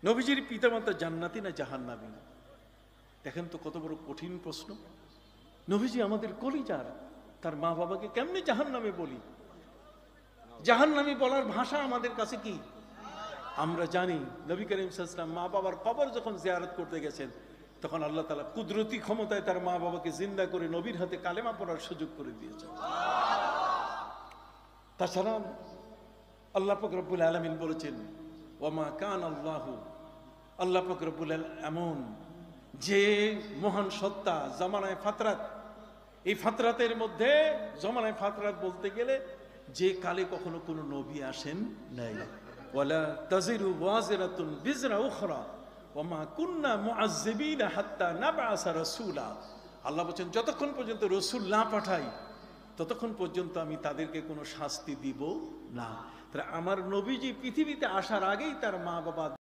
নবীজির পিতামাতা জান্নাতি না জাহান্নামী? দেখেন তো কত বড় কঠিন প্রশ্ন। নবীজি আমাদের কলিজার, তার মা বাবাকে কেমনে জাহান্নামে বলি? জাহান্নামী বলার ভাষা আমাদের কাছে কি? আমরা জানি নবী করিম সাল্লাল্লাহু আলাইহি ওয়াসাল্লাম মা বাবার কবর যখন জিয়ারত করতে গেছেন, তখন আল্লাহ তাআলা কুদরতি ক্ষমতায় তার মা বাবাকে জিন্দা করে নবীর হাতে কালেমা পড়ার সুযোগ করে দিয়েছেন। তাছাড়া আল্লাহ পাক রব্বুল আলামিন বলেছেন, ওয়ামা কান আল্লাহু, আল্লাহ পাক রব্বুল আলামিন এমন যে মহান সত্তা, জামানায়ে ফাতরাত, এই ফাতরাতের মধ্যে জামানায়ে ফাতরাত বলতে গেলে যে কালে কখনো কোনো নবী আসেন নাই। ওয়ালা তাজিরু ওয়াজিরাতুন বিজরা উখরা ওয়ামা কুন্না মুআজ্জিবিনা হাত্তা নাবআসা রাসূলা। আল্লাহ বলেন যতক্ষণ পর্যন্ত রাসূল না পাঠাই ততক্ষণ পর্যন্ত আমি তাদেরকে কোনো শাস্তি দিব না। তাহলে আমার নবীজি পৃথিবীতে আসার আগেই তার মা বাবা